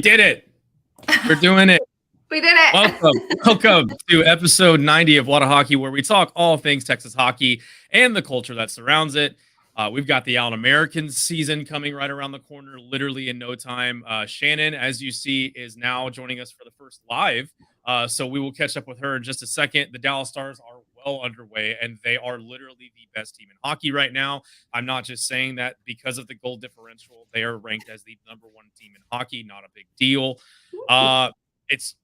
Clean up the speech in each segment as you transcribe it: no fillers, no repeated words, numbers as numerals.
did it. We're doing it. We did it. Welcome to episode 90 of What a Hockey, where we talk all things Texas hockey and the culture that surrounds it. We've got the Allen American season coming right around the corner, literally in no time. Shannyn, as you see, is now joining us for the first live. So we will catch up with her in just a second. The Dallas Stars are well underway, and they are literally the best team in hockey right now. I'm not just saying that because of the goal differential. They are ranked as the number one team in hockey. Not a big deal. It's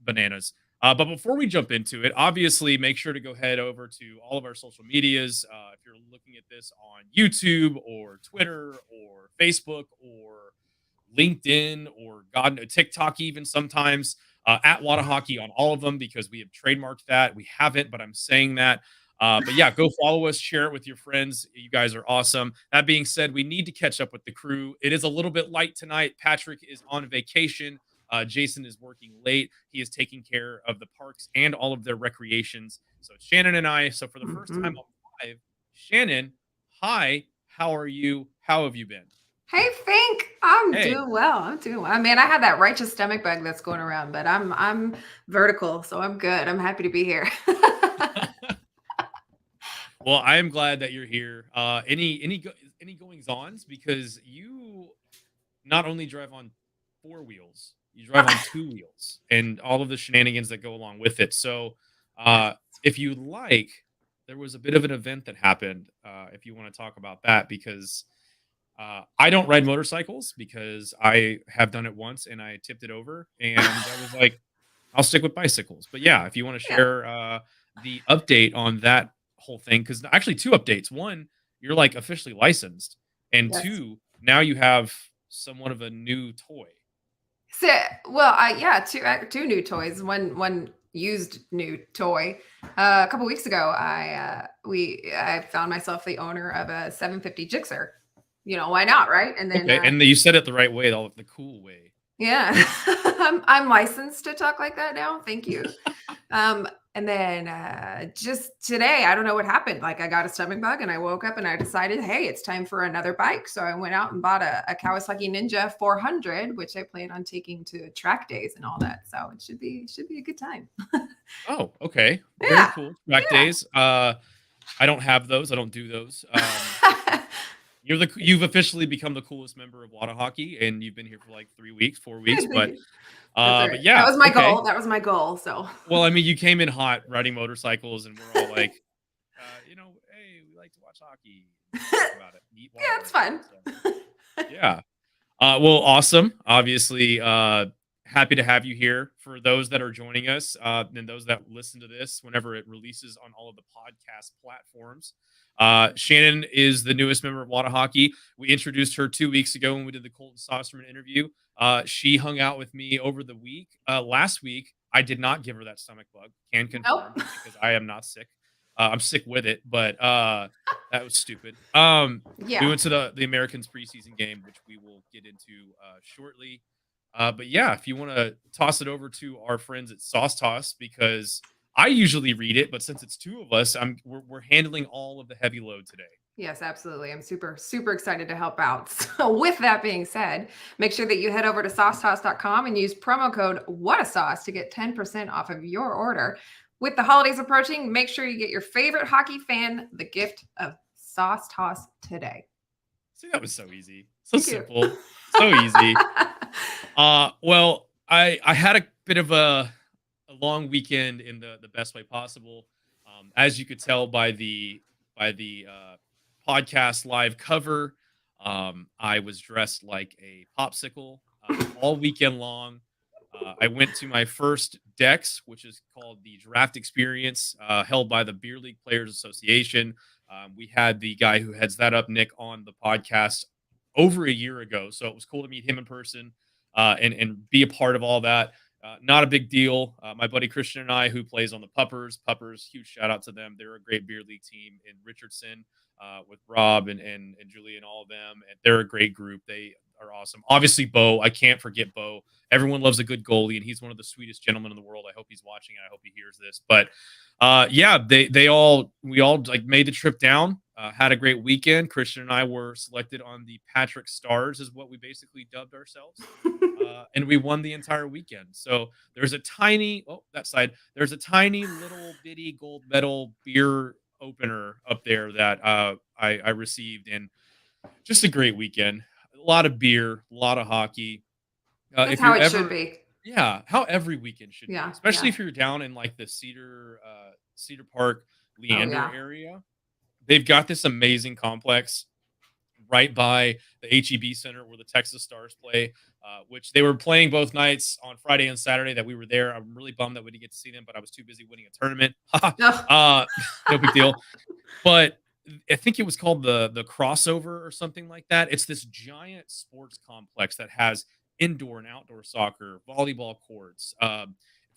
bananas. But before we jump into it, obviously make sure to go head over to all of our social medias. If you're looking at this on YouTube or Twitter or Facebook or LinkedIn or TikTok, even sometimes at Wada Hockey on all of them, because we have trademarked that. We haven't, but I'm saying that. But yeah, go follow us, share it with your friends. You guys are awesome. That being said, we need to catch up with the crew. It is a little bit light tonight. Patrick is on vacation. Jason is working late. He is taking care of the parks and all of their recreations. So it's Shannyn and I. So for the first time on live, Shannyn, hi, how are you? How have you been? Hey, Fink. I'm doing well. I mean, I had that righteous stomach bug that's going around, but I'm vertical, so I'm good. I'm happy to be here. Well, I am glad that you're here. Any goings-ons, because you not only drive on 4 wheels, you drive on 2 wheels, and all of the shenanigans that go along with it. So, if you like, there was a bit of an event that happened. If you want to talk about that, because I don't ride motorcycles, because I have done it once and I tipped it over, and I was like, I'll stick with bicycles. But yeah, if you want to share the update on that whole thing, because actually 2 updates. 1, you're like officially licensed, and 2, now you have somewhat of a new toy. So, well, two new toys. One used new toy. A couple weeks ago, I found myself the owner of a 750 Gixxer. You know, why not, right? And then, and you said it the right way, the cool way. Yeah, I'm licensed to talk like that now. Thank you. And then just today, I don't know what happened. Like, I got a stomach bug and I woke up and I decided, hey, it's time for another bike. So I went out and bought a Kawasaki Ninja 400, which I plan on taking to track days and all that. So it should be a good time. Oh, okay. Very cool. Track days. I don't have those. I don't do those. You've officially become the coolest member of Wada Hockey, and you've been here for like 3 weeks, 4 weeks, but yeah, that was my goal. That was my goal. So, well, I mean, you came in hot riding motorcycles, and we're all like, hey, we like to watch hockey. Talk about it. Yeah, it's fun. So, yeah. Well, awesome. Obviously, happy to have you here. For those that are joining us, and those that listen to this whenever it releases on all of the podcast platforms. Shannyn is the newest member of Wada Hockey. We introduced her 2 weeks ago when we did the Colton Sosterman interview. She hung out with me over the week. Last week, I did not give her that stomach bug. Can confirm, because I am not sick. I'm sick with it, but that was stupid. We went to the Americans preseason game, which we will get into shortly. But yeah, if you want to toss it over to our friends at Sauce Toss, because I usually read it, but since it's 2 of us, we're handling all of the heavy load today. Yes, absolutely. I'm super, super excited to help out. So with that being said, make sure that you head over to saucetoss.com and use promo code WHATASAUCE to get 10% off of your order. With the holidays approaching, make sure you get your favorite hockey fan the gift of Sauce Toss today. See, that was so easy. So simple. So easy. Well, I had a bit of a long weekend in the best way possible. As you could tell by the podcast live cover, I was dressed like a popsicle all weekend long. I went to my first DEX, which is called the Draft Experience, held by the Beer League Players Association. We had the guy who heads that up, Nick, on the podcast over a year ago. So it was cool to meet him in person and be a part of all that. Not a big deal. My buddy Christian and I, who plays on the Puppers, huge shout out to them. They're a great beer league team in Richardson with Rob and Julie and all of them. And they're a great group. They are awesome. Obviously, Bo. I can't forget Bo. Everyone loves a good goalie, and he's one of the sweetest gentlemen in the world. I hope he's watching, and I hope he hears this. But yeah, we all like made the trip down. Had a great weekend. Christian and I were selected on the Patrick Stars, is what we basically dubbed ourselves. and we won the entire weekend. So there's a tiny that side. There's a tiny little bitty gold medal beer opener up there that I received, and just a great weekend. A lot of beer, a lot of hockey. That's If how you're it should ever be. Yeah, how every weekend should be, Yeah, especially yeah. if you're down in like the Cedar Park, Oh, Leander yeah. area. They've got this amazing complex right by the HEB Center where the Texas Stars play, which they were playing both nights on Friday and Saturday that we were there. I'm really bummed that we didn't get to see them, but I was too busy winning a tournament. Ugh. uh, no big deal. But I think it was called the crossover or something like that. It's this giant sports complex that has indoor and outdoor soccer, volleyball courts.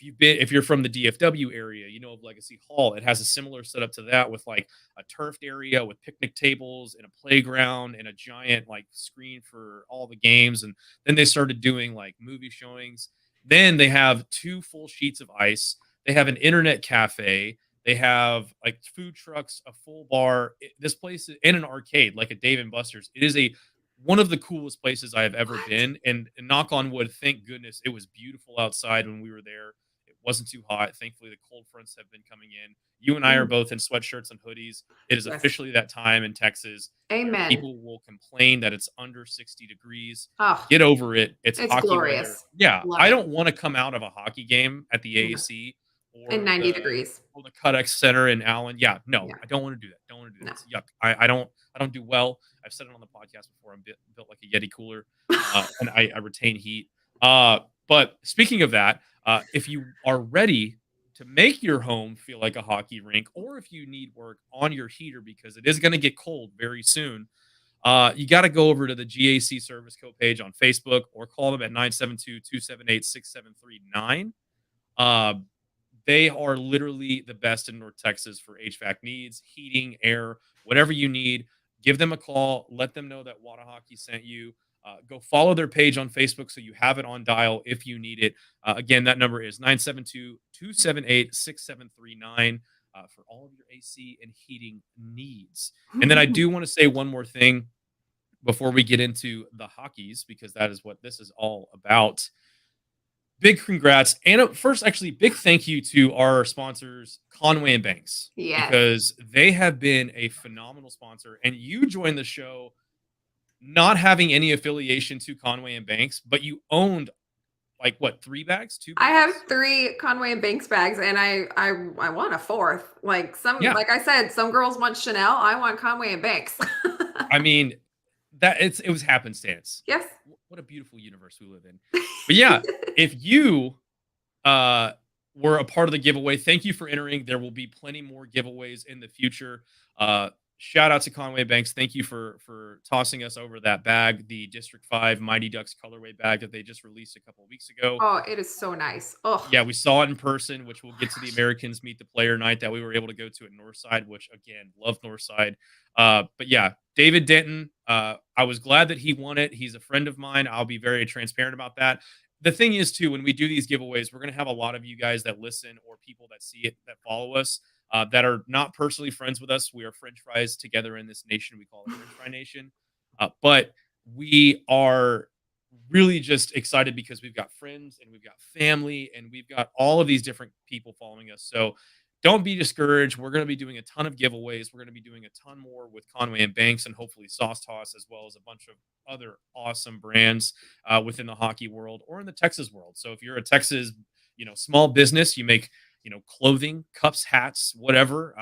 If you're from the DFW area, you know of Legacy Hall. It has a similar setup to that with like a turfed area with picnic tables and a playground and a giant like screen for all the games. And then they started doing like movie showings. Then they have two full sheets of ice. They have an internet cafe. They have like food trucks, a full bar. This place and an arcade, like a Dave and Buster's. It is a one of the coolest places I have ever What? been. And knock on wood, thank goodness it was beautiful outside when we were there. It wasn't too hot. Thankfully, the cold fronts have been coming in. You and I are Mm, both in sweatshirts and hoodies. It is yes. officially that time in Texas where Amen. people will complain that it's under 60 degrees. Oh, Get over it. It's it's hockey weather. glorious. Yeah, Love I it. don't want to come out of a hockey game at the Yeah. AAC And or 90 the degrees. Cudex Center in Allen. Yeah, no, Yeah. I don't want to do that. Don't want to do that. No. It's yuck. I don't do well. I've said it on the podcast before. I'm built like a Yeti cooler, and I retain heat. But speaking of that, if you are ready to make your home feel like a hockey rink, or if you need work on your heater because it is going to get cold very soon, you got to go over to the GAC Service Co page on Facebook or call them at 972-278-6739. Uh, they are literally the best in North Texas for HVAC needs, heating, air, whatever you need. Give them a call. Let them know that Wada Hockey sent you. Go follow their page on Facebook so you have it on dial if you need it. Again, that number is 972-278-6739 for all of your AC and heating needs. And then I do want to say one more thing before we get into the hockeys, because that is what this is all about. Big congrats. And first, actually, big thank you to our sponsors, Conway and Banks, Yes. because they have been a phenomenal sponsor. And you joined the show not having any affiliation to Conway and Banks, but you owned like what, 3 bags, 2 I have bags? 3 Conway and Banks bags, and I want a 4th. Yeah. Like I said, some girls want Chanel. I want Conway and Banks. I mean, it was happenstance. Yes. What a beautiful universe we live in. But yeah, if you were a part of the giveaway, thank you for entering. There will be plenty more giveaways in the future. Shout out to Conway Banks. Thank you for tossing us over that bag, the District 5 Mighty Ducks colorway bag that they just released a couple of weeks ago. Oh, it is so nice. Oh, Yeah, we saw it in person, which we'll get to the gosh. Americans Meet the Player night that we were able to go to at Northside, which again, love Northside. But yeah, David Denton, I was glad that he won it. He's a friend of mine. I'll be very transparent about that. The thing is, too, when we do these giveaways, we're going to have a lot of you guys that listen or people that see it that follow us that are not personally friends with us. We are French fries together in this nation. We call it French Fry Nation. But we are really just excited because we've got friends and we've got family and we've got all of these different people following us. So don't be discouraged. We're going to be doing a ton of giveaways. We're going to be doing a ton more with Conway and Banks and hopefully Sauce Toss, as well as a bunch of other awesome brands within the hockey world or in the Texas world. So if you're a Texas, small business, you make, clothing, cups, hats, whatever,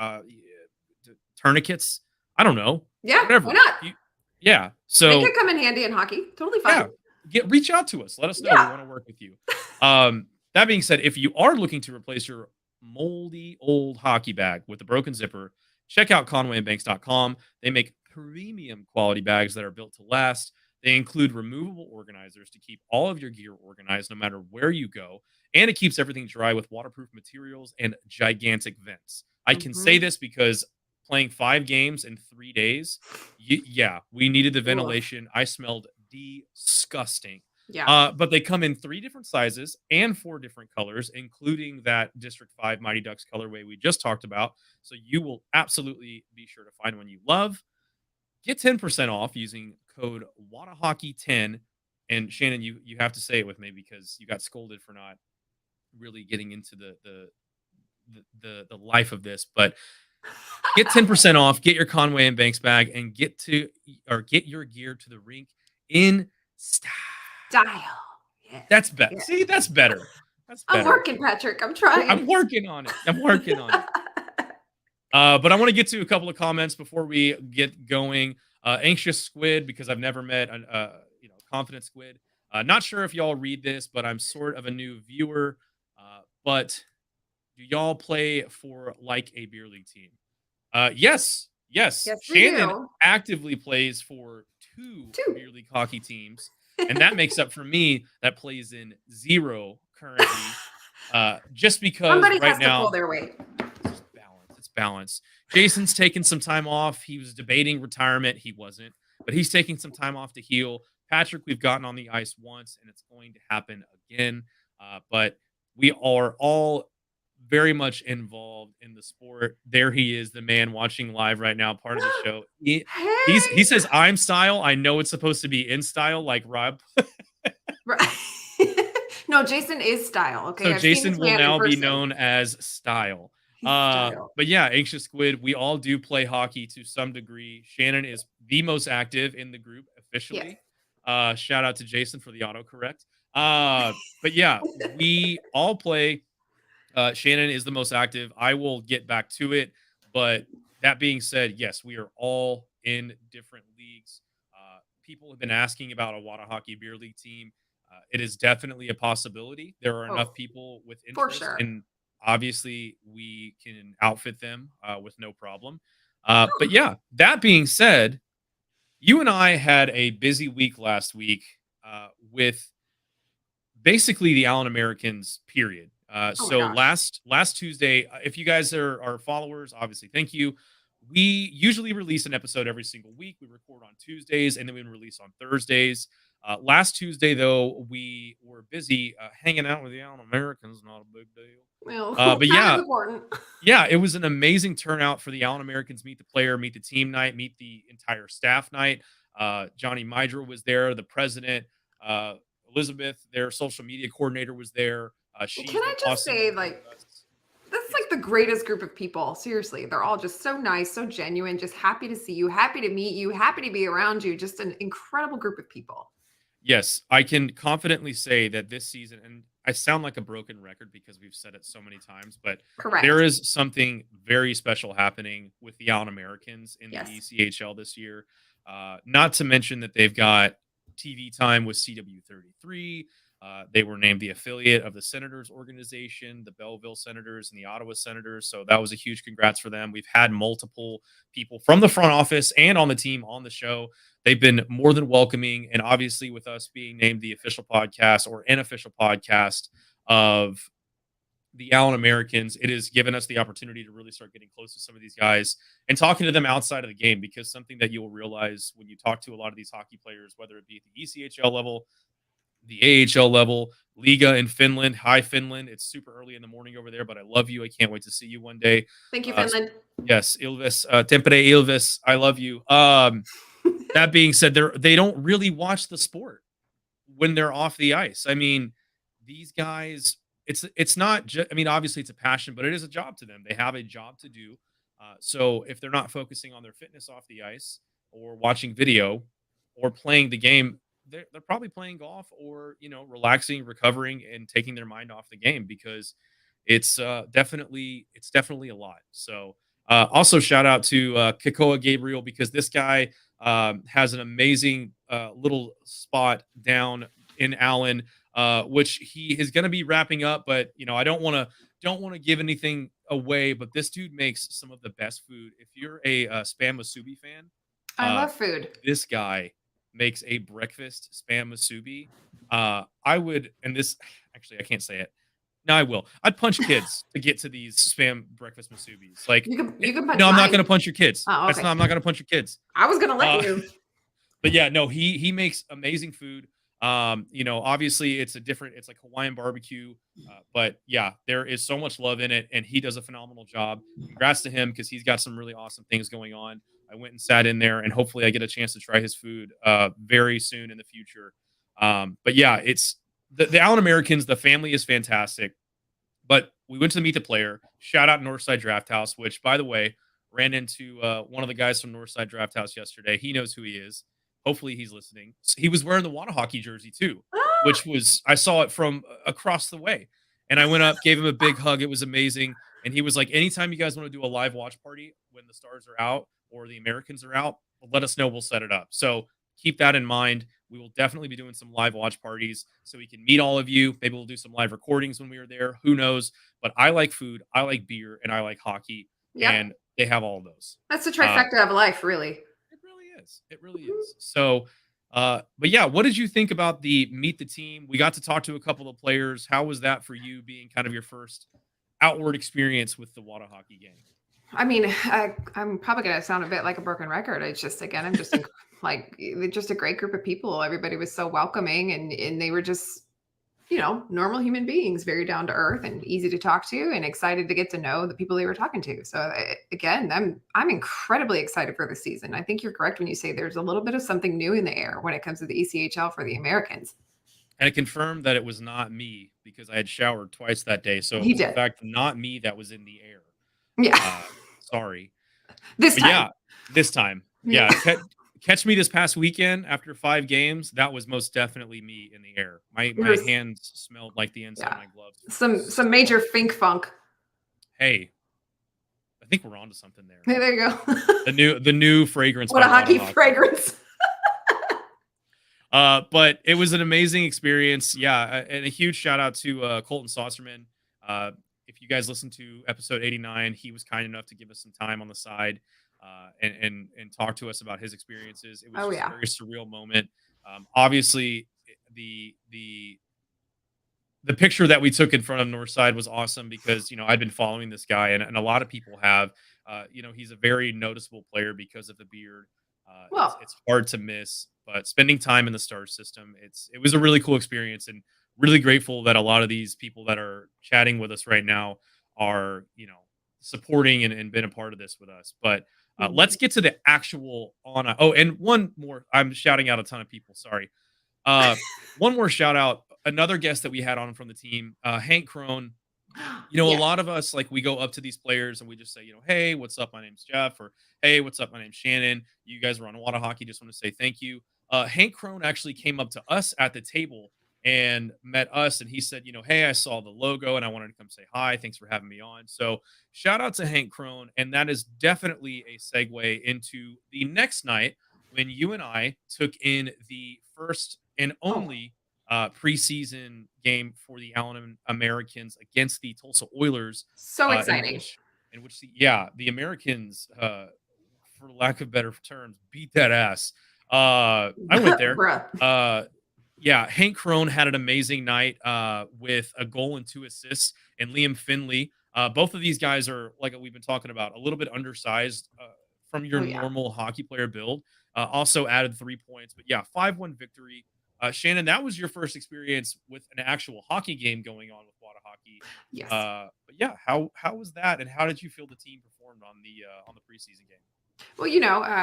tourniquets. I don't know. Yeah, Whatever. why not? Yeah. They So could come in handy in hockey. Totally yeah, fine. reach out to us. Let us know. We Yeah. want to work with you. That being said, if you are looking to replace your moldy old hockey bag with a broken zipper, check out conwayandbanks.com. They make premium quality bags that are built to last. They include removable organizers to keep all of your gear organized no matter where you go, and it keeps everything dry with waterproof materials and gigantic vents. I can say Mhm. this because playing 5 games in 3 days, yeah, we needed the Oof. ventilation. I smelled disgusting. Yeah. But they come in 3 different sizes and 4 different colors, including that District 5 Mighty Ducks colorway we just talked about. So you will absolutely be sure to find one you love. Get 10% off using code WATAHOCKEY10 And Shannon, you have to say it with me because you got scolded for not really getting into the life of this. But get 10% off, get your Conway and Banks bag, and get your gear to the rink in style. Style. Yes. That's better. Yes. See, that's better. That's I'm better. working, Patrick. I'm trying. I'm working on it. I'm working on it. But I want to get to a couple of comments before we get going. Anxious Squid, because I've never met a confident squid. Not sure if y'all read this, but I'm sort of a new viewer. But do y'all play for like a beer league team? Yes, yes. Yes, we Shannon do. actively plays for two Two. beer league hockey teams, and that makes up for me that plays in zero currently. Just because Somebody right has to now pull their weight. it's balance. It's balance. Jason's taking some time off. He was debating retirement. He wasn't, but he's taking some time off to heal. Patrick, we've gotten on the ice once, and it's going to happen again. But we are all very much involved in the sport. There he is, the man watching live right now, part of the show. He Hey. says I'm style. I know it's supposed to be in style, like Rob. Right. No, Jason is style. Okay. So I've seen Jason this will man in now be person. known as Style. He's style. But yeah, Anxious Squid, we all do play hockey to some degree. Shannon is the most active in the group Yes. officially. Shout out to Jason for the autocorrect. But yeah, we all play. Shannon is the most active. I will get back to it. But that being said, yes, we are all in different leagues. People have been asking about a Wada Hockey Beer League team. It is definitely a possibility. There are enough Oh, people with for interest, sure. and obviously we can outfit them with no problem. But yeah, that being said, you and I had a busy week last week with basically the Allen Americans. Period. Oh my So gosh. last Tuesday, if you guys are followers, obviously, thank you. We usually release an episode every single week. We record on Tuesdays and then we release on Thursdays. Last Tuesday, though, we were busy hanging out with the Allen Americans. Not a big deal. Well, But kind of yeah, important. yeah, it was an amazing turnout for the Allen Americans Meet the Player, Meet the Team night, meet the entire staff night. Johnny Midra was there, the president. Uh, Elizabeth, their social media coordinator, was there. She's Can been I just awesome say, working with like, us. that's Yes. like the greatest group of people. Seriously. They're all just so nice, so genuine, just happy to see you, happy to meet you, happy to be around you. Just an incredible group of people. Yes, I can confidently say that this season, and I sound like a broken record because we've said it so many times, but there Correct. is something very special happening with the Allen Americans in the Yes. ECHL this year. Not to mention that they've got TV time with CW33. They were named the affiliate of the Senators organization, the Belleville Senators and the Ottawa Senators. So that was a huge congrats for them. We've had multiple people from the front office and on the team on the show. They've been more than welcoming. And obviously, with us being named the official podcast or an official podcast of the Allen Americans, it has given us the opportunity to really start getting close to some of these guys and talking to them outside of the game. Because something that you'll realize when you talk to a lot of these hockey players, whether it be at the ECHL level, the AHL level, Liga in Finland, hi Finland. It's super early in the morning over there, but I love you. I can't wait to see you one day. Thank you, Uh, Finland. yes, Ilves, Tempere Ilves, I love you. That being said, they don't really watch the sport when they're off the ice. I mean, these guys, it's not just. I mean, obviously it's a passion, but it is a job to them. They have a job to do. So if they're not focusing on their fitness off the ice or watching video or playing the game, they're probably playing golf or relaxing, recovering, and taking their mind off the game because it's definitely a lot. So also shout out to Kikoa Gabriel because this guy has an amazing little spot down in Allen, which he is going to be wrapping up. But I don't want to give anything away. But this dude makes some of the best food. If you're a spam musubi fan, I uh, love food. this guy makes a breakfast spam musubi. I would, and this actually I can't say it. No, I will. I'd punch kids to get to these spam breakfast musubis. Like, You can punch no, I'm not mine. going to punch your kids. Oh, okay. I'm not going to punch your kids. I was gonna let Uh, you. but yeah, no, he makes amazing food. Obviously it's like Hawaiian barbecue, but yeah, there is so much love in it, and he does a phenomenal job. Congrats to him because he's got some really awesome things going on. I went and sat in there, and hopefully I get a chance to try his food very soon in the future. But yeah, it's the Allen Americans. The family is fantastic. But we went to meet the player. Shout out Northside Draft House, which, by the way, ran into one of the guys from Northside Draft House yesterday. He knows who he is. Hopefully, he's listening. He was wearing the Water Hockey jersey too, which was I saw it from across the way, and I went up, gave him a big hug. It was amazing, and he was like, "Anytime you guys want to do a live watch party when the Stars are out or the Americans are out, let us know. We'll set it up." So keep that in mind. We will definitely be doing some live watch parties so we can meet all of you. Maybe we'll do some live recordings when we are there. Who knows? But I like food, I like beer, and I like hockey. Yep. And they have all of those. That's the trifecta of life, really. It really is. It really is. So, but yeah, what did you think about the meet the team? We got to talk to a couple of players. How was that for you being kind of your first outward experience with the Water Hockey gang? I mean, I'm probably going to sound a bit like a broken record. It's just, again, I'm just like, they're just a great group of people. Everybody was so welcoming and they were just, normal human beings, very down to earth and easy to talk to and excited to get to know the people they were talking to. So again, I'm incredibly excited for the season. I think you're correct when you say there's a little bit of something new in the air when it comes to the ECHL for the Americans. And I confirmed that it was not me because I had showered twice that day. So it He was in did. fact not me that was in the air. Yeah. Sorry. This But time. yeah, this time. Yeah. Catch me this past weekend after 5 games. That was most definitely me in the air. My hands smelled like the inside of my gloves. Some major Fink funk. Hey, I think we're on to something there. Hey, there you go. the new fragrance. What a hockey fragrance. But it was an amazing experience. Yeah, and a huge shout out to Colton Saucerman. If you guys listened to episode 89, he was kind enough to give us some time on the side and talk to us about his experiences. It was a very surreal moment. Obviously, the picture that we took in front of Northside was awesome because I'd been following this guy and a lot of people have. He's a very noticeable player because of the beard. It's hard to miss, but spending time in the star system, it was a really cool experience and really grateful that a lot of these people that are chatting with us right now are, supporting and been a part of this with us. But let's get to the actual and one more, I'm shouting out a ton of people. Sorry. One more shout out, another guest that we had on from the team, Hank Crone. A lot of us, like, we go up to these players and we just say, hey, what's up? My name's Jeff, or hey, what's up? My name's Shannon. You guys are on Water Hockey. Just want to say thank you. Hank Crone actually came up to us at the table and met us. And he said, hey, I saw the logo and I wanted to come say hi. Thanks for having me on. So shout out to Hank Crone. And that is definitely a segue into the next night when you and I took in the first and only preseason game for the Allen Americans against the Tulsa Oilers. So exciting. In which the Americans, for lack of better terms, beat that ass. I went there. Hank Crone had an amazing night with a goal and 2 assists, and Liam Finley. Both of these guys are, like we've been talking about, a little bit undersized from your normal hockey player build. Also added 3 points, but 5-1 victory. Shannon, that was your first experience with an actual hockey game going on with Water Hockey. Yes. But how was that, and how did you feel the team performed on the preseason game? Well,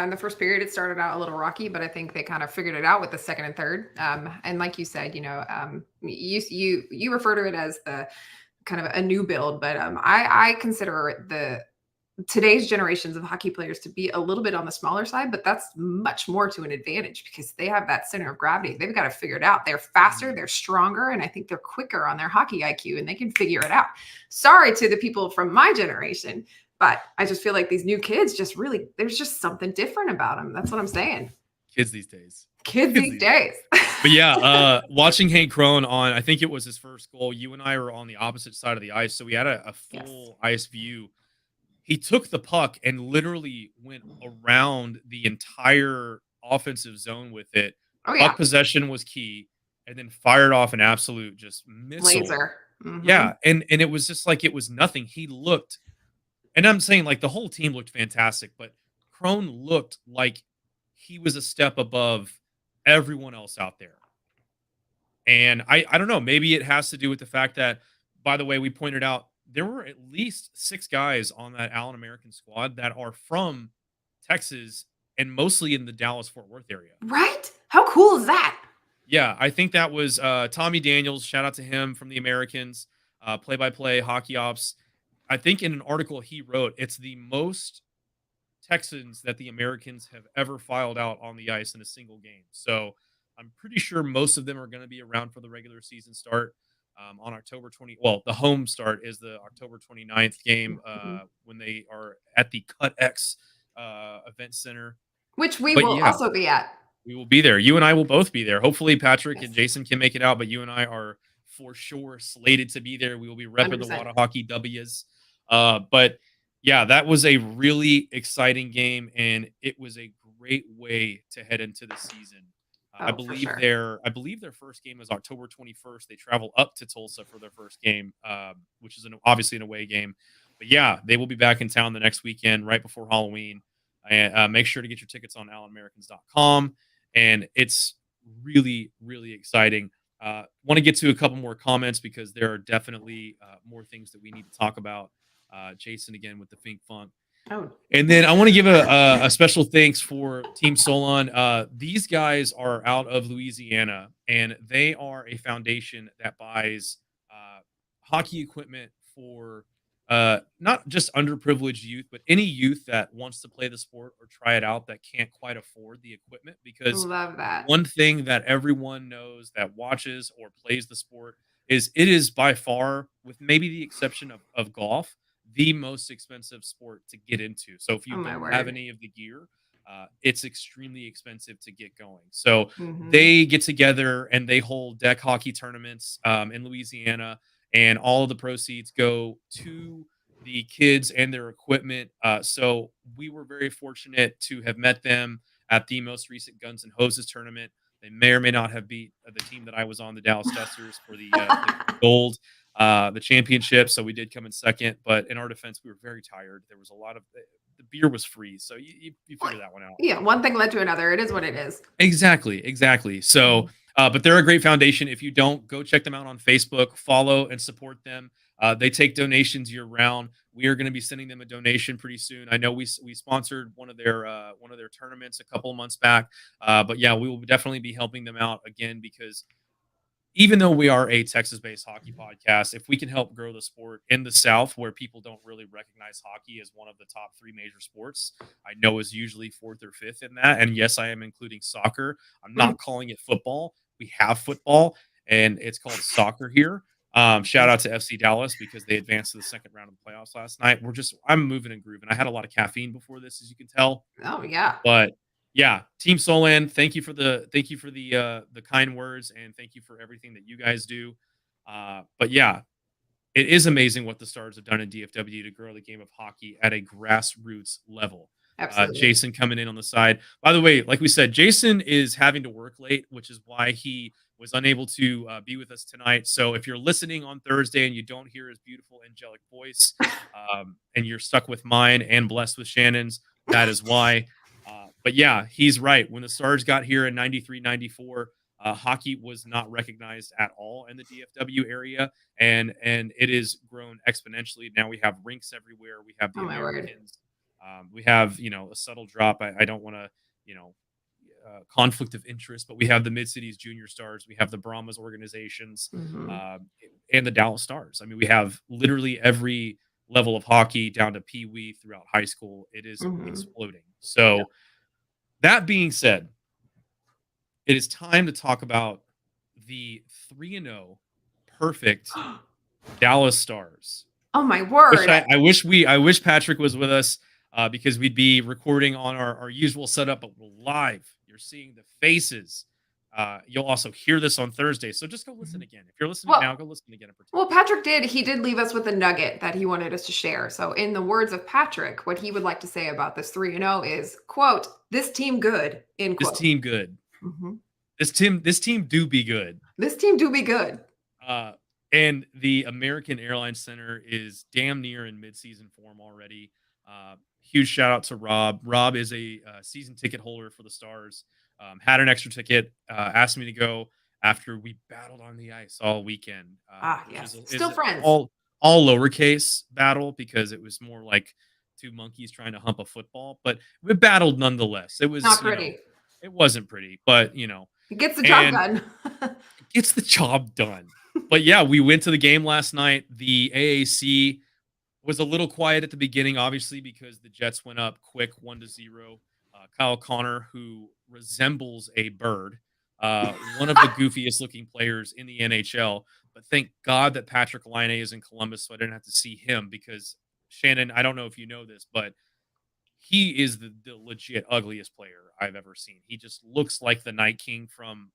in the first period, it started out a little rocky, but I think they kind of figured it out with the second and third. And like you said, you refer to it as the kind of a new build, but I consider today's generations of hockey players to be a little bit on the smaller side, but that's much more to an advantage because they have that center of gravity. They've got to figure it out. They're faster, they're stronger, and I think they're quicker on their hockey IQ, and they can figure it out. Sorry to the people from my generation, but I just feel like these new kids there's just something different about them. That's what I'm saying. Kids these days. But watching Hank Crone on, I think it was his first goal. You and I were on the opposite side of the ice, so we had a full ice view. He took the puck and literally went around the entire offensive zone with it. Puck possession was key, and then fired off an absolute just missile. Laser. Mm-hmm. Yeah, and it was just like it was nothing. He looked, and I'm saying like the whole team looked fantastic, but Crone looked like he was a step above everyone else out there. And I don't know, maybe it has to do with the fact that, by the way, we pointed out there were at least 6 guys on that Allen American squad that are from Texas and mostly in the Dallas-Fort Worth area. Right? How cool is that? Yeah, I think that was Tommy Daniels. Shout out to him from the Americans, play-by-play hockey ops. I think in an article he wrote, it's the most Texans that the Americans have ever filed out on the ice in a single game. So I'm pretty sure most of them are going to be around for the regular season start on October 20. Well, the home start is the October 29th game Mhm. when they are at the Cut X event center. Which we But will yeah, also be at. we will be there. You and I will both be there. Hopefully, Patrick and Yes, Jason can make it out, but you and I are for sure slated to be there. We will be repping the 100%. Wada Hockey W's. But yeah, that was a really exciting game, and it was a great way to head into the season. Oh, for sure. I believe their first game is October 21st. They travel up to Tulsa for their first game, which is obviously an away game. But yeah, they will be back in town the next weekend, right before Halloween. And make sure to get your tickets on AlanAmericans.com, and it's really, really exciting. Want to get to a couple more comments because there are definitely more things that we need to talk about. Jason again with the Fink Funk. Oh, And then I want to give a special thanks for Team Solon. These guys are out of Louisiana, and they are a foundation that buys hockey equipment for not just underprivileged youth, but any youth that wants to play the sport or try it out that can't quite afford the equipment. Because love that. one thing that everyone knows that watches or plays the sport is it is by far, with maybe the exception of golf, the most expensive sport to get into. So if you Oh, my don't have word. any of the gear, it's extremely expensive to get going. So Mhm. they get together and they hold deck hockey tournaments in Louisiana, and all of the proceeds go to the kids and their equipment. So we were very fortunate to have met them at the most recent Guns and Hoses tournament. They may or may not have beat the team that I was on, the Dallas Dusters, for the gold, the championship. So we did come in second, but in our defense, we were very tired. There was a lot of the beer was free, so you Well, figure that one out. yeah, one thing led to another. It is what it is. Exactly, exactly. So, Mhm. but they're a great foundation. If you don't, go check them out on Facebook, follow and support them. They take donations year round. We are going to be sending them a donation pretty soon. I know we sponsored one of their tournaments a couple of months back, but yeah, we will definitely be helping them out again because even though we are a Texas-based hockey podcast, if we can help grow the sport in the South, where people don't really recognize hockey as one of the top three major sports, I know is usually fourth or fifth in that. And yes, I am including soccer. I'm Mm, not calling it football. We have football, and it's called soccer here. Shout out to FC Dallas because they advanced to the second round of the playoffs last night. I'm moving and grooving. I had a lot of caffeine before this, as you can tell. oh, yeah. But yeah, Team Solan, thank you for the kind words, and thank you for everything that you guys do. But yeah, it is amazing what the Stars have done in DFW to grow the game of hockey at a grassroots level. Absolutely. Jason coming in on the side. By the way, like we said, Jason is having to work late, which is why he was unable to be with us tonight. So if you're listening on Thursday and you don't hear his beautiful angelic voice, and you're stuck with mine and blessed with Shannon's, that is why. But yeah, he's right. When the Stars got here in 93, 94, hockey was not recognized at all in the DFW area, and it is grown exponentially. Now we have rinks everywhere. We have the Oh, my word. Americans. We have a subtle drop. I don't want to you know conflict of interest, but we have the Mid Cities Junior Stars. We have the Brahmas organizations, Mhm. and the Dallas Stars. I mean, we have literally every level of hockey down to Pee Wee throughout high school. It is Mhm. exploding. Yep. So that being said, it is time to talk about the 3-0 perfect Dallas Stars. Oh, my word. I wish Patrick was with us because we'd be recording on our usual setup, but we're live. You're seeing the faces. You'll also hear this on Thursday, so just go listen Mhm. again. If you're listening Well now, go listen again and pretend. well, Patrick did leave us with a nugget that he wanted us to share. So in the words of Patrick, what he would like to say about this 3-0 is, quote, "This team good," end This quote. team good. Mhm. This team do be good. This team do be good. Uh, and the American Airlines Center is damn near in midseason form already. Huge shout out to Rob. Rob is a season ticket holder for the Stars. Had an extra ticket. Asked me to go after we battled on the ice all weekend, Ah, which yes. is Still friends. all lowercase battle because it was more like two monkeys trying to hump a football, but we battled nonetheless. It was Not pretty. it wasn't pretty, but He gets the job and done. gets the job done. But yeah, we went to the game last night. The AAC was a little quiet at the beginning, obviously, because the Jets went up quick 1-0. Kyle Connor, who resembles a bird, one of the goofiest looking players in the NHL. But thank God that Patrick Laine is in Columbus, so I didn't have to see him because Shannyn, I don't know if you know this, but he is the legit ugliest player I've ever seen. He just looks like the Night King from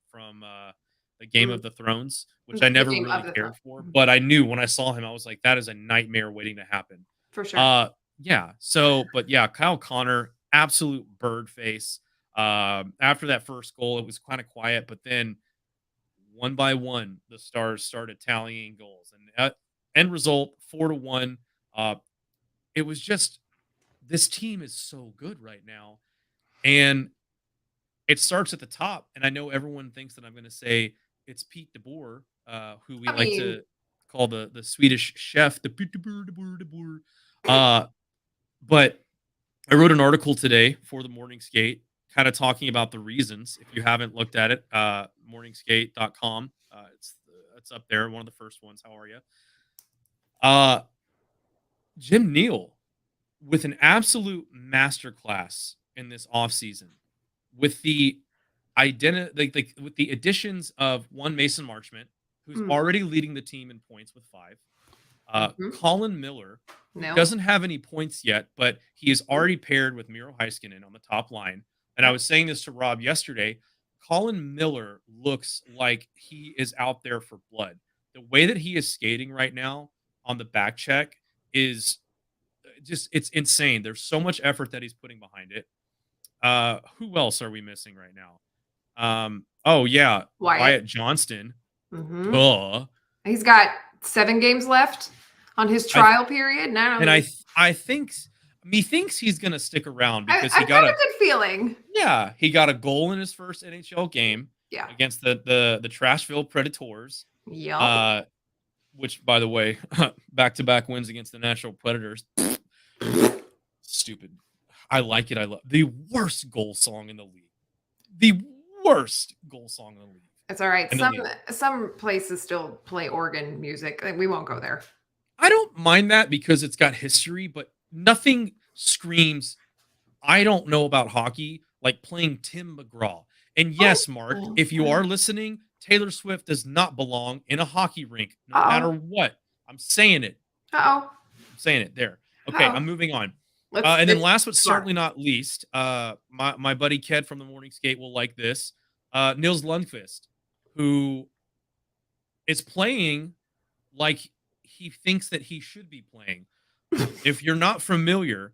the Game Mm, of the Thrones, which I the never game really of the cared throw. for. But I knew when I saw him, I was like, that is a nightmare waiting to happen. For sure. Yeah. So, but yeah, Kyle Connor, absolute bird face. After that first goal, it was kind of quiet, but then one by one, the Stars started tallying goals, and end result 4-1. Uh, it was just this team is so good right now, and it starts at the top. And I know everyone thinks that I'm going to say it's Pete DeBoer, who we I like mean, to call the Swedish chef, the Pete DeBoer, DeBoer, DeBoer. Uh, but I wrote an article today for the Morning Skate, kind of talking about the reasons. If you haven't looked at it, morningskate.com. It's up there, one of the first ones. How are you? Uh, Jim Neal with an absolute masterclass in this offseason with the with the additions of one Mason Marchment, who's mm, already leading the team in points with 5. mhm. Colin Miller, who No. doesn't have any points yet, but he is already paired with Miro Heiskanen on the top line. And I Yep. was saying this to Rob yesterday. Colin Miller looks like he is out there for blood. The way that he is skating right now on the back check is just it's insane. There's so much effort that he's putting behind it. Who else are we missing right now? Oh yeah, Wyatt. Wyatt Johnston. Hmm. Duh. He's got 7 games left on his I trial period. And I don't and think I think methinks he's gonna stick around because I've got a good feeling. he got a goal in his first NHL game Yeah. against the Trashville Predators. Yup. Uh, which by the way, back-to-back wins against the Nashville Predators. Stupid. I like it. I love the worst goal song in the league. The worst goal song in the league. It's all right. In the league. Some places still play organ music. We won't go there. I don't mind that because it's got history, but nothing screams, I don't know about hockey, like playing Tim McGraw. And yes, Mark, if you are listening, Taylor Swift does not belong in a hockey rink, no matter what. I'm saying it. Uh-oh. I'm saying it there. Okay, Uh-oh. I'm moving on. Let's And then get last but smart. certainly not least, my buddy Ked from the Morning Skate will like this. Nils Lundqvist, who is playing like he thinks that he should be playing. If you're not familiar,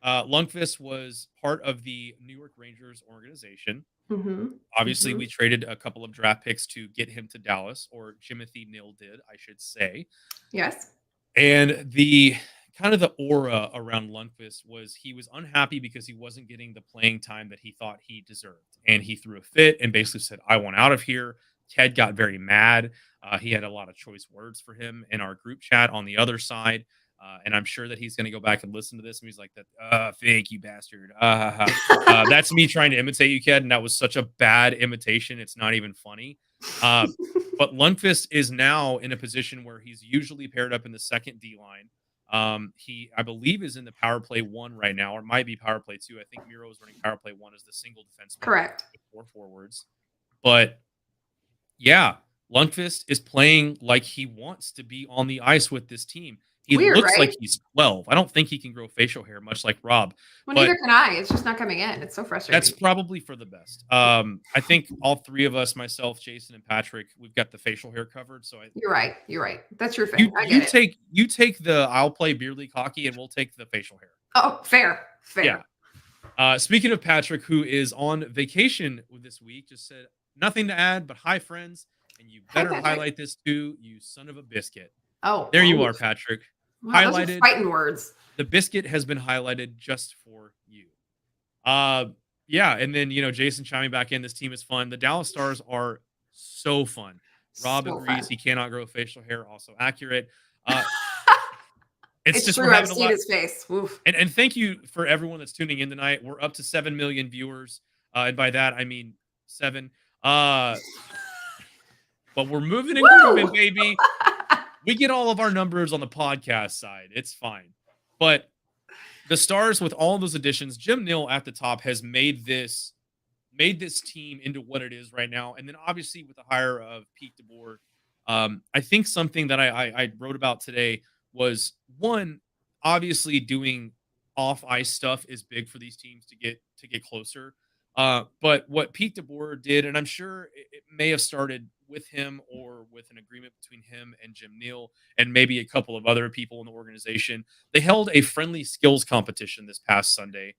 Lundqvist was part of the New York Rangers organization. Mhm. Obviously, Mhm. we traded a couple of draft picks to get him to Dallas, or Jimothy Nill did, I should say. Yes. And the kind of the aura around Lundqvist was he was unhappy because he wasn't getting the playing time that he thought he deserved. And he threw a fit and basically said, I want out of here. Ted got very mad. He had a lot of choice words for him in our group chat on the other side. And I'm sure that he's going to go back and listen to this. And he's like, "That, Fink, you bastard." That's me trying to imitate you, Ked. And that was such a bad imitation. It's not even funny. But Lundqvist is now in a position where he's usually paired up in the second D line. He, I believe, is in the power play 1 right now, or it might be power play 2. I think Miro is running power play 1 as the single defenseman. Correct. With 4 forwards. But yeah, Lundqvist is playing like he wants to be on the ice with this team. He Weird, looks like right? he's 12. I don't think he can grow facial hair, much like Rob. Well, But neither can I. It's just not coming in. It's so frustrating. that's probably for the best. I think all 3 of us, myself, Jason, and Patrick, we've got the facial hair covered. So You're right. You're right. That's your thing. I get it. you take the I'll play beer league hockey, and we'll take the facial hair. Oh, fair. Fair. Yeah. Speaking of Patrick, who is on vacation this week, just said nothing to add, but hi, friends. And you Hi, better Patrick. highlight this too, you son of a biscuit. Oh, There you oof. are, Patrick. Wow, those are Highlighted. fighting words. The biscuit has been highlighted just for you. Yeah, and then Jason chiming back in. This team is fun. The Dallas Stars are so fun. Rob So agrees fun. he cannot grow facial hair. Also accurate. It's just true. we're I've having a seen lot. his face. Oof. And thank you for everyone that's tuning in tonight. We're up to 7 million viewers, and by that I mean 7. Uh, but we're moving and grooving, Woo! baby. We get all of our numbers on the podcast side. It's fine. But the Stars, with all those additions, Jim Neal at the top has made this team into what it is right now. And then obviously with the hire of Pete DeBoer, I think something that I wrote about today was one, obviously doing off ice stuff is big for these teams to get closer. But what Pete DeBoer did, and I'm sure it may have started with him or with an agreement between him and Jim Neal and maybe a couple of other people in the organization, they held a friendly skills competition this past Sunday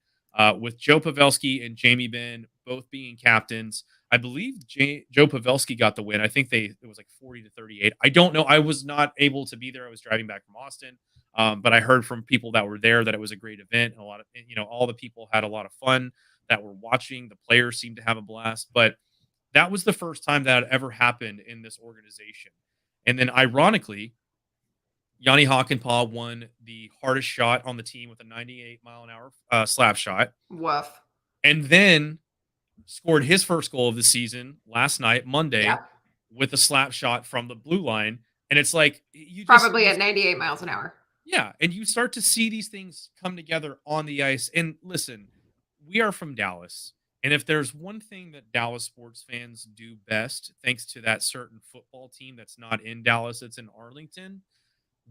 with Joe Pavelski and Jamie Benn both being captains. I believe Joe Pavelski got the win. I think it was like 40-38. I don't know. I was not able to be there. I was driving back from Austin, but I heard from people that were there that it was a great event. And a lot of all the people had a lot of fun that were watching. The players seemed to have a blast, but that was the first time that had ever happened in this organization. And then, ironically, Yanni Hakanpää won the hardest shot on the team with a 98-mile-an-hour slap shot, Woof. and then scored his first goal of the season last night, Monday, Yeah. with a slap shot from the blue line. And it's like Probably at 98 miles an hour. yeah, and you start to see these things come together on the ice. And listen, we are from Dallas. And if there's one thing that Dallas sports fans do best, thanks to that certain football team that's not in Dallas, it's in Arlington,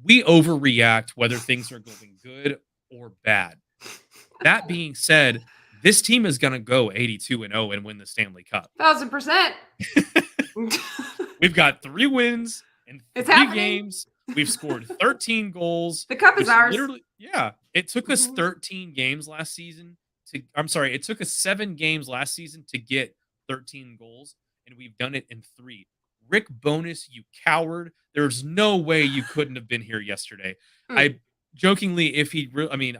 we overreact whether things are going good or bad. That being said, this team is going to go 82-0 and win the Stanley Cup. 1,000%. We've got 3 wins in 3 games. We've scored 13 goals. The cup is ours. Yeah. It took us 13 games last season it took us 7 games last season to get 13 goals, and we've done it in 3. Rick Bowness, you coward. There's no way you couldn't have been here yesterday. I jokingly, if he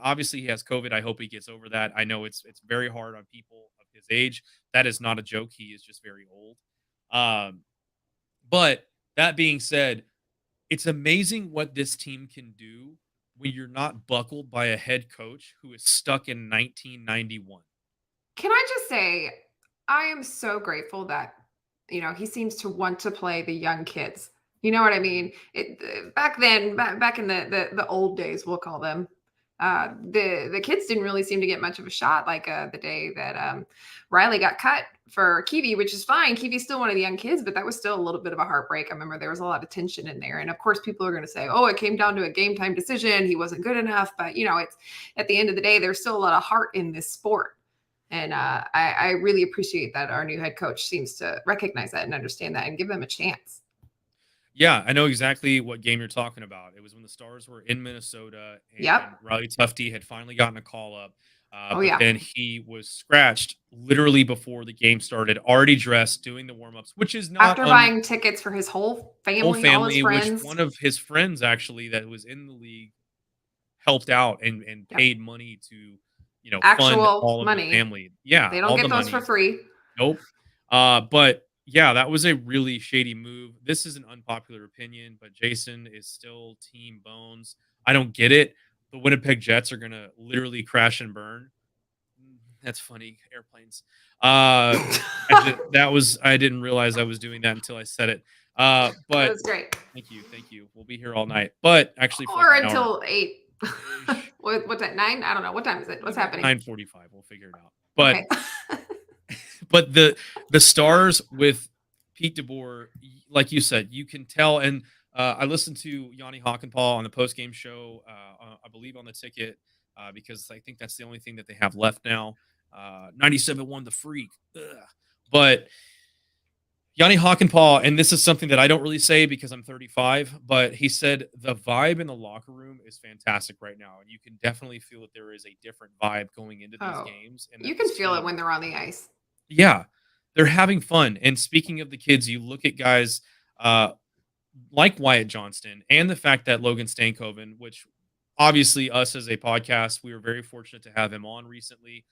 obviously he has COVID. I hope he gets over that. I know it's very hard on people of his age. That is not a joke. He is just very old. But that being said, it's amazing what this team can do when you're not buckled by a head coach who is stuck in 1991. Can I just say, I am so grateful that, he seems to want to play the young kids. You know what I mean? Back then, back in the old days, we'll call them, the kids didn't really seem to get much of a shot. Like the day that Riley got cut for Kiwi, which is fine. Kiwi's still one of the young kids, but that was still a little bit of a heartbreak. I remember there was a lot of tension in there. And of course, people are going to say, oh, it came down to a game time decision. He wasn't good enough. But, it's at the end of the day, there's still a lot of heart in this sport. And I really appreciate that our new head coach seems to recognize that and understand that and give them a chance. Yeah, I know exactly what game you're talking about. It was when the Stars were in Minnesota and Riley Tufte had finally gotten a call up. Then he was scratched literally before the game started, already dressed, doing the warm-ups, which is not after buying tickets for his whole family, all his friends. Which one of his friends actually that was in the league helped out and paid money to fund all of the family. Yeah, they don't get those for free. Nope. But yeah, that was a really shady move. This is an unpopular opinion, but Jason is still Team Bones. I don't get it. The Winnipeg Jets are going to literally crash and burn. That's funny. Airplanes. I didn't realize I was doing that until I said it. But that was great. Thank you. We'll be here all night. But actually, or until 8. What's at 9? I don't know. What time is it? What's happening? 9:45. We'll figure it out. But but the Stars with Pete DeBoer, like you said, you can tell. And I listened to Yanni Hakanpää on the postgame show, I believe on the ticket, because I think that's the only thing that they have left now. 97-1 the Freak. Ugh. But Yanni Hakanpää, and this is something that I don't really say because I'm 35, but he said the vibe in the locker room is fantastic right now. And you can definitely feel that there is a different vibe going into these games. And you can feel it when they're on the ice. Yeah, they're having fun. And speaking of the kids, you look at guys like Wyatt Johnston and the fact that Logan Stankoven, which obviously us as a podcast, we were very fortunate to have him on recently.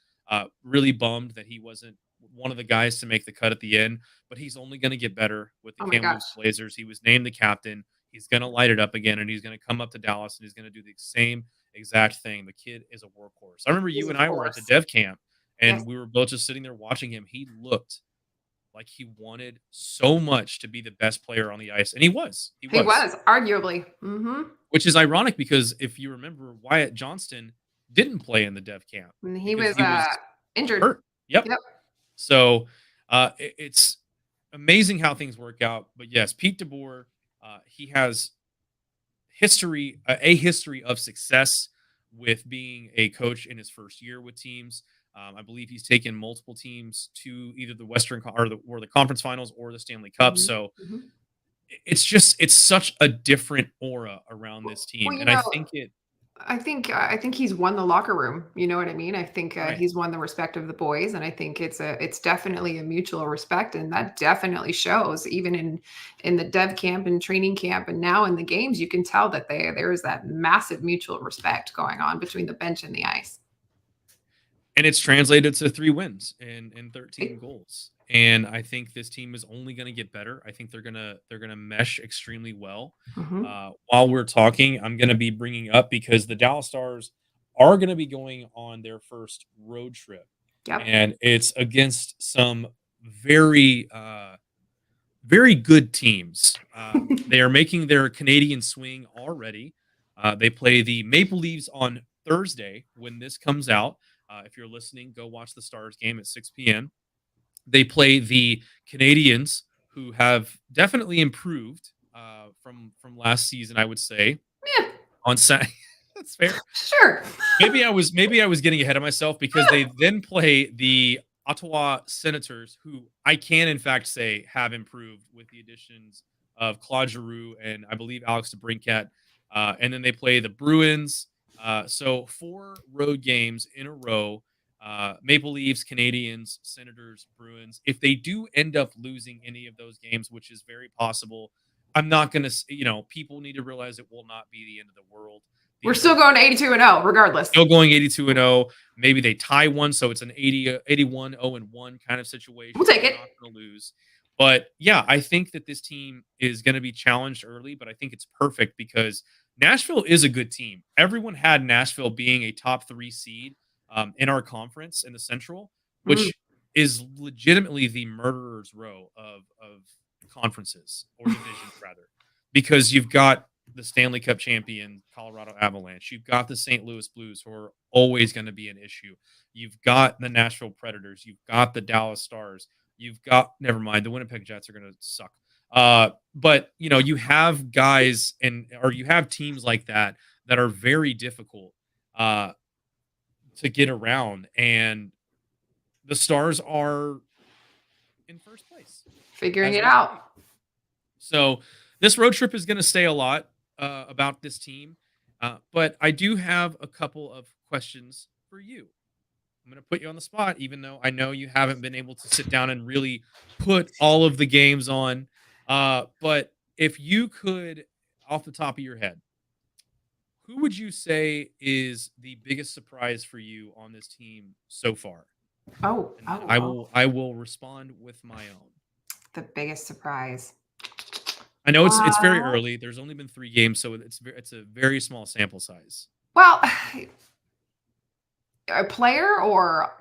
Really bummed that he wasn't one of the guys to make the cut at the end, but he's only going to get better with the Kamloops Blazers. He was named the captain. He's going to light it up again, and he's going to come up to Dallas, and he's going to do the same exact thing. The kid is a workhorse. I remember you and I were at the dev camp, and we were both just sitting there watching him. He looked like he wanted so much to be the best player on the ice, and he was. He He was. was, arguably. Mhm. Which is ironic because if you remember, Wyatt Johnston didn't play in the dev camp And he because was, he was injured. hurt. Yep. Yep. So it's amazing how things work out. But yes, Pete DeBoer, he has a history of success with being a coach in his first year with teams. I believe he's taken multiple teams to either the or the conference finals or the Stanley Cup. Mhm. So Mhm. it's such a different aura around this Well, team, you and I know, think it I think he's won the locker room, you know what I mean? I think, right. he's won the respect of the boys, and I think it's definitely a mutual respect, and that definitely shows even in the dev camp and training camp, and now in the games, you can tell that there is that massive mutual respect going on between the bench and the ice. And it's translated to 3 wins and 13 Right? goals. And I think this team is only gonna get better. I think they're gonna mesh extremely well. Mhm. While we're talking, I'm gonna be bringing up because the Dallas Stars are gonna be going on their first road trip, Yep. and it's against some very, very good teams. They are making their Canadian swing already. They play the Maple Leafs on Thursday when this comes out. If you're listening, go watch the Stars game at 6 p.m. They play the Canadians, who have definitely improved from last season, I would say. Yeah, On Saturday, that's fair. sure. Maybe I was getting ahead of myself because they then play the Ottawa Senators, who I can in fact say have improved with the additions of Claude Giroux and I believe Alex DeBrincat. And then they play the Bruins. So 4 road games in a row. Maple Leafs, Canadians, Senators, Bruins. If they do end up losing any of those games, which is very possible, I'm not going to, people need to realize it will not be the end of the world. We're These still are going to 82-0 regardless. still going 82 and 0. Maybe they tie one, so it's an 81 0 and 1 kind of We'll situation. take They're it. not going to lose. But yeah, I think that this team is going to be challenged early, but I think it's perfect because Nashville is a good team. Everyone had Nashville being a top 3 seed in our conference in the Central, Mm. which is legitimately the murderer's row of conferences or divisions, rather, because you've got the Stanley Cup champion Colorado Avalanche. You've got the St. Louis Blues, who are always going to be an issue. You've got the Nashville Predators. You've got the Dallas Stars. You've got never mind, the Winnipeg Jets are going to suck. But you have guys or you have teams like that are very difficult uh, to get around, and the Stars are in first place Figuring as it we speak. out. So this road trip is going to say a lot about this team, but I do have a couple of questions for you. I'm going to put you on the spot, even though I know you haven't been able to sit down and really put all of the games on. But if you could, off the top of your head, who would you say is the biggest surprise for you on this team so far? Oh, And then oh, I oh. will I will respond with my own. The biggest surprise. I know it's very Uh, early. There's only been 3 games, so it's a very small sample size. well, a player or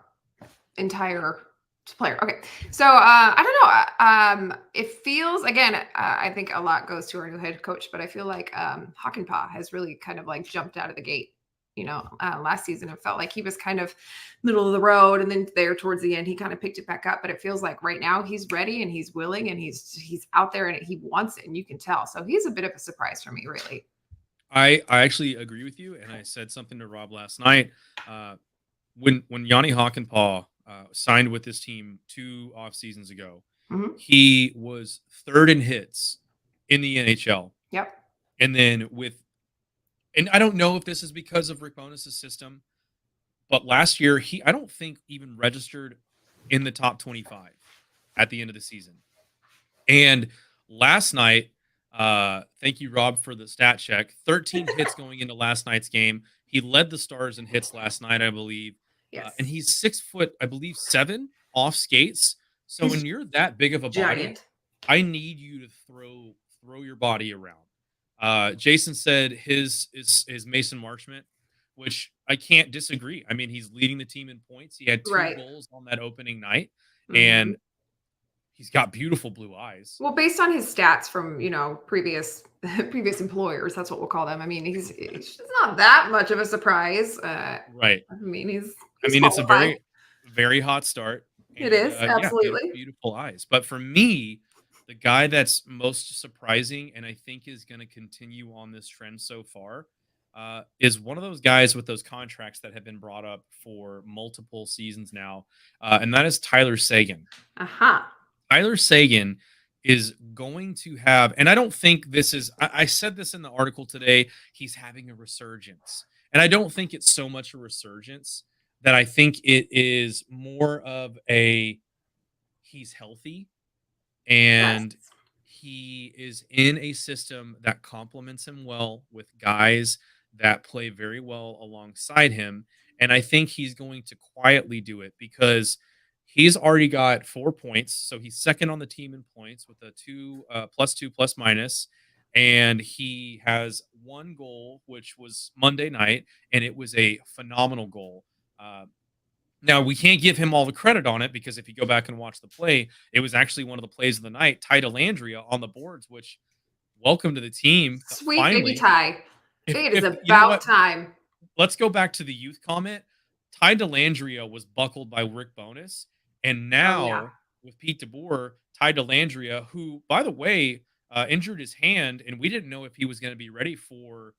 entire player? Okay. So, I don't know. It feels again, I think a lot goes to our new head coach, but I feel like Hockenpah has really kind of like jumped out of the gate. Last season it felt like he was kind of middle of the road, and then there towards the end he kind of picked it back up. But it feels like right now he's ready and he's willing and he's out there and he wants it, and you can tell. So he's a bit of a surprise for me, really. I actually agree with you, and I said something to Rob last night. Uh, when Yanni Hockenpah signed with this team 2 off seasons ago, Hmm. he was third in hits in the NHL, Yep. and then and I don't know if this is because of Rick Bonus's system, but last year I don't think even registered in the top 25 at the end of the season. And last night, thank you, Rob, for the stat check. 13 hits going into last night's game. He led the Stars in hits last night, I believe. And Yes. he's 6 foot, I believe, 7 off skates. So when He's you're that big of a body, giant. I need you to throw your body around. Jason said his Mason Marchment, which I can't disagree. I mean, he's leading the team in points. He had 2 Right. goals on that opening night, Mhm. and He's got beautiful blue eyes. Well, based on his stats from, previous previous employers, that's what we'll call them. I mean, it's not that much of a surprise. Right. I mean, I he's mean, it's a qualified. very hot start, It and is, yeah, absolutely. beautiful eyes. But for me, the guy that's most surprising, and I think is going to continue on this trend so far, is one of those guys with those contracts that have been brought up for multiple seasons now, and that is Tyler Sagan. Aha. Tyler Sagan is going to have, and I don't think this is, I said this in the article today, he's having a resurgence. And I don't think it's so much a resurgence that I think it is more of a he's healthy Yes. and he is in a system that complements him well with guys that play very well alongside him. And I think he's going to quietly do it because he's already got 4 points. So he's second on the team in points with a two plus minus. And he has one goal, which was Monday night, and it was a phenomenal goal. Uh, Now we can't give him all the credit on it because if you go back and watch the play, it was actually one of the plays of the night. Ty Delandria on the boards, which welcome to the team. Sweet baby Finally, Ty. It is if you know about what, time. let's go back to the youth comment. Ty Delandria was buckled by Rick Bonus, and Oh, yeah. now with Pete DeBoer, Ty Delandria, who by the way injured his hand, and we didn't know if he was going to be ready for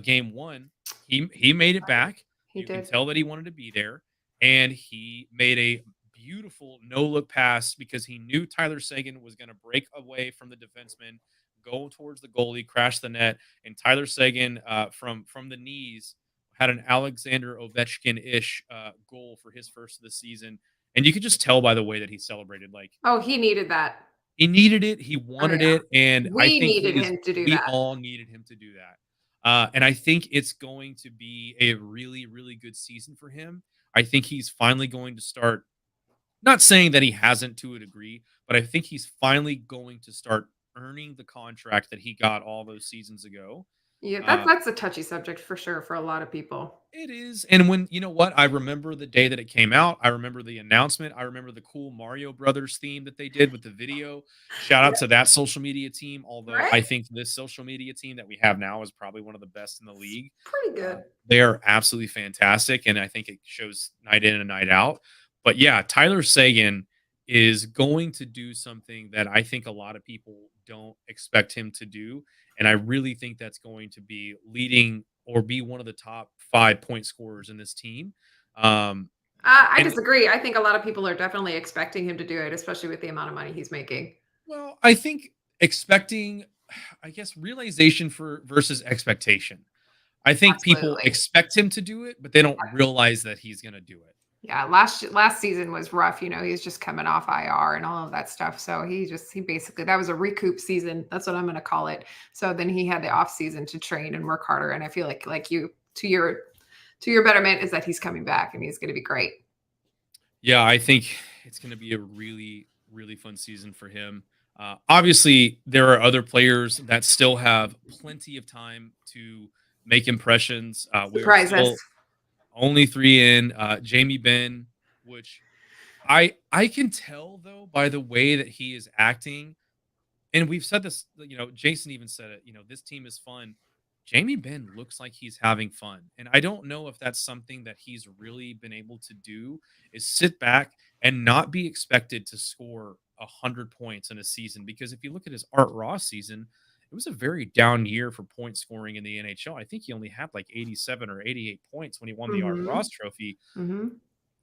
game one. He made it Right. back. He You can did. tell that he wanted to be there, and he made a beautiful no look pass because he knew Tyler Sagan was going to break away from the defenseman, go towards the goalie, crash the net, and Tyler Sagan from the knees had an Alexander Ovechkin-ish goal for his first of the season. And you could just tell by the way that he celebrated. Like Oh, he needed that. he needed it, he Oh, wanted yeah. it, and I We think needed him to do we that. all needed him to do that. And I think it's going to be a really, really good season for him. I think he's finally going to start, not saying that he hasn't to a degree, but I think he's finally going to start earning the contract that he got all those seasons ago. Yeah, Uh, that's a touchy subject for sure for a lot of people. It is. And when you know what, I remember the day that it came out. I remember the announcement. I remember the cool Mario Brothers theme that they did with the video. Shout out Yeah, to that social media team. Although right? I think this social media team that we have now is probably one of the best in the league. Pretty good. They are absolutely fantastic. And I think it shows night in and night out. But yeah, Tyler Sagan is going to do something that I think a lot of people don't expect him to do. And I really think that's going to be leading or be one of the top 5 point scorers in this team. Um, I and disagree. I think a lot of people are definitely expecting him to do it, especially with the amount of money he's making. well, I think expecting, I guess, realization for versus expectation. I think people Absolutely. expect him to do it, but they don't realize that he's going to do it. Yeah, last season was rough. He's just coming off IR and all of that stuff. So he basically that was a recoup season. That's what I'm going to call it. So then he had the off season to train and work harder. And I feel like you to your betterment is that he's coming back and he's going to be great. Yeah, I think it's going to be a really, really fun season for him. Obviously, there are other players that still have plenty of time to make impressions. We are Surprise us. still only three in. Jamie Benn, which I can tell though by the way that he is acting, and we've said this. Jason even said it. This team is fun. Jamie Benn looks like he's having fun, and I don't know if that's something that he's really been able to do. Is sit back and not be expected to score 100 points in a season. Because if you look at his Art Ross season, it was a very down year for point scoring in the NHL. I think he only had like 87 or 88 points when he won the Art Mm-hmm. Ross trophy. Mm-hmm.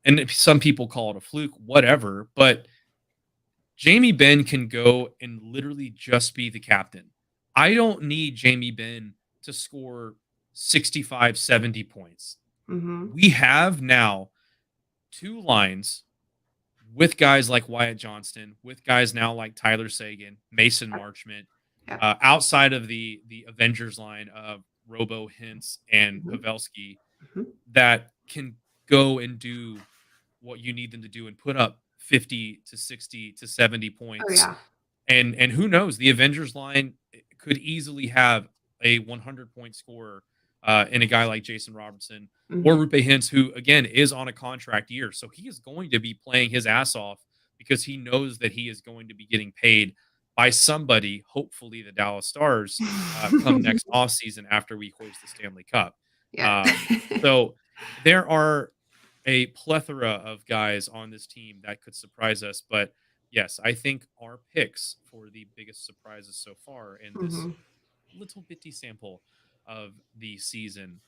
And some people call it a fluke, whatever. But Jamie Benn can go and literally just be the captain. I don't need Jamie Benn to score 65, 70 points. Mm-hmm. We have now two lines with guys like Wyatt Johnston, with guys now like Tyler Sagan, Mason Marchment, Yeah. outside of the Avengers line of Robo, Hintz, and Mhm. Pavelski, Mhm. that can go and do what you need them to do and put up 50 to 60 to 70 Oh points. yeah. And who knows, the Avengers line could easily have a 100-point scorer in a guy like Jason Robertson or Mhm. Rupe Hintz, who again is on a contract year, so he is going to be playing his ass off because he knows that he is going to be getting paid by somebody, hopefully the Dallas Stars, come next off season after we hoist the Stanley Cup. Yeah. Um, so there are a plethora of guys on this team that could surprise us, but yes, I think our picks for the biggest surprises so far in this Mhm. little bitty sample of the season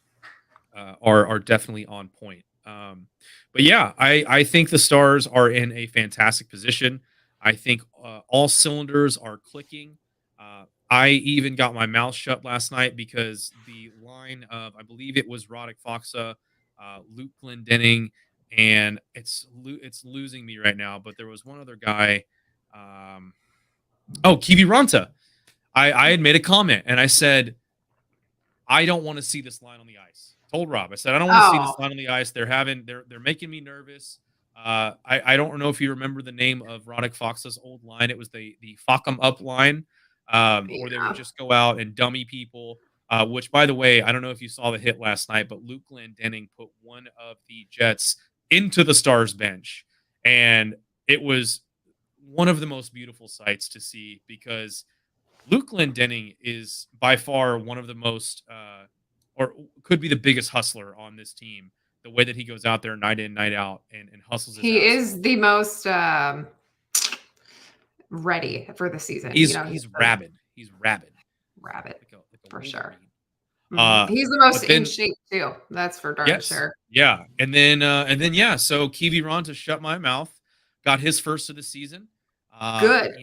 are definitely on point. But yeah, I think the Stars are in a fantastic position. I think all cylinders are clicking. I even got my mouth shut last night because the line of, I believe it was Roddick Foxa, Luke Glendening, and it's losing me right now. But there was one other guy. Um, Kiwi Ranta. I had made a comment and I said I don't want to see this line on the ice. I told Rob, I said, I don't want to see this Oh, line on the ice. They're making me nervous. I don't know if you remember the name of Roddick Fox's old line. It was the fuck 'em up line, where they would yeah. just go out and dummy people. Which, by the way, I don't know if you saw the hit last night, but Luke Glendening put one of the Jets into the Stars bench, and it was one of the most beautiful sights to see because Luke Glendening is by far one of the most, or could be the biggest hustler on this team. The way that he goes out there night in, night out, and hustles his He ass is off. the most, ready for the season, you He's know, he's he's the rabid. He's rabid, rabbit like a for sure. Wolverine. Mhm. Uh, He's the most but in then shape too, that's for darn yes, sure. yeah, and then yeah. So Kiwi Ron shut my mouth, got his first of the season. Good.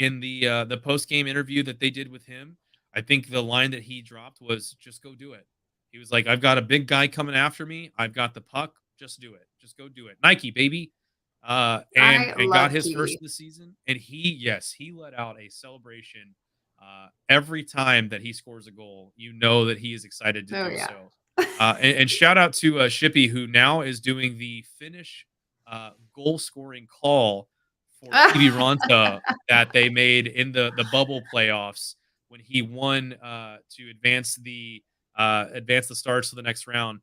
In the post game interview that they did with him, I think the line that he dropped was "Just go do it." He was like, "I've got a big guy coming after me. I've got the puck. Just do it. Just go do it. Nike, baby." I And got love his first Kiwi. of the season, and he let out a celebration. Every time that he scores a goal, you know that he is excited to Oh, do yeah. so. And shout out to Shippy, who now is doing the Finnish goal scoring call for Kivi Ranta that they made in the bubble playoffs when he won to advance the Stars to the next round.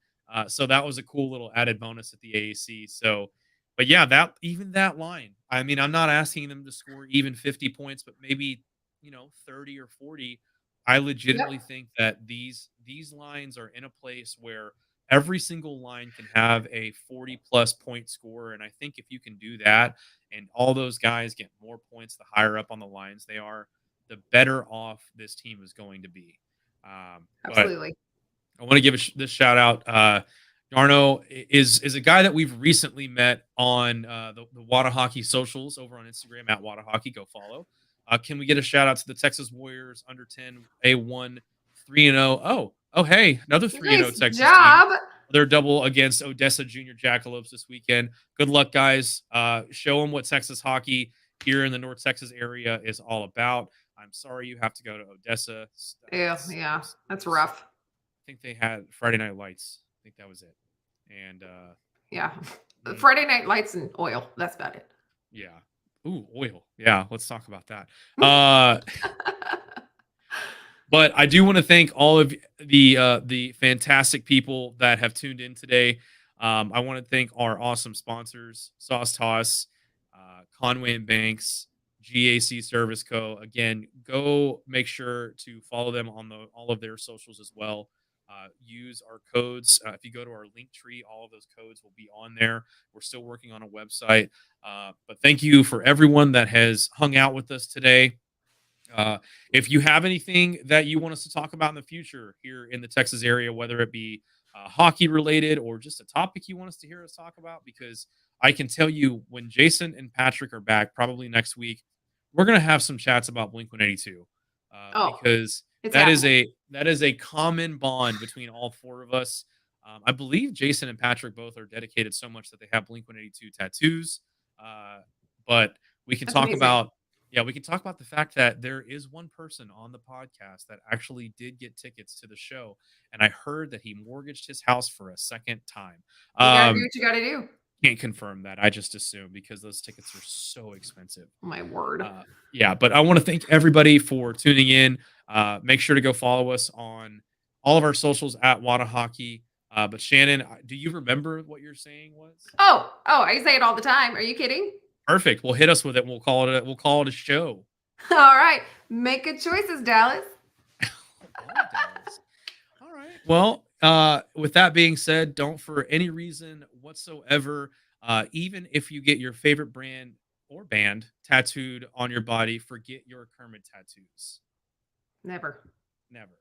So that was a cool little added bonus at the AAC. So, but yeah, that line. I mean, I'm not asking them to score even 50 points, but maybe 30 or 40. I legitimately Yep, think that these lines are in a place where every single line can have a 40 plus point score, and I think if you can do that and all those guys get more points the higher up on the lines they are, the better off this team is going to be. But absolutely. I want to give this shout out. Darno is a guy that we've recently met on the Wada Hockey socials over on Instagram at Wada Hockey. Go follow. Can we get a shout out to the Texas Warriors under 10 A1 3-0? Hey, another 3-0 Nice Texas team. job. They're double against Odessa Junior Jackalopes this weekend. Good luck, guys. Show them what Texas hockey here in the North Texas area is all about. I'm sorry you have to go to Odessa. Yeah, It's, yeah, it that's was rough. I think they had Friday Night Lights. I think that was it. And Yeah. mm, Friday Night Lights and oil, that's about it. yeah. Ooh, oil. Yeah, let's talk about that. Uh, but I do want to thank all of the fantastic people that have tuned in today. I want to thank our awesome sponsors, Sauce Toss, Conway and Banks, GAC Service Co. Again, go make sure to follow them on all of their socials as well. Use our codes. If you go to our link tree, all of those codes will be on there. We're still working on a website. But thank you for everyone that has hung out with us today. Uh, if you have anything that you want us to talk about in the future here in the Texas area, whether it be hockey related or just a topic you want us to hear us talk about, because I can tell you when Jason and Patrick are back, probably next week, we're going to have some chats about Blink 182 Oh, because it's that is happening. a common bond between all four of us. I believe Jason and Patrick both are dedicated so much that they have Blink 182 tattoos. Uh, but we can That's talk amazing. about we can talk about the fact that there is one person on the podcast that actually did get tickets to the show, and I heard that he mortgaged his house for a second time. You gotta do Um, what you gotta do. can't confirm that. I just assume because those tickets are so expensive. My word. Uh, yeah, but I want to thank everybody for tuning in. Make sure to go follow us on all of our socials at Wada Hockey. But Shannon, do you remember what your saying was? Oh, I say it all the time. Are you kidding? Perfect. Well, hit us with it. We'll call it a show. All right. Make good choices, Dallas. All right, Dallas. All right. Well, with that being said, don't for any reason whatsoever, even if you get your favorite brand or band tattooed on your body, forget your Kermit tattoos. Never. Never.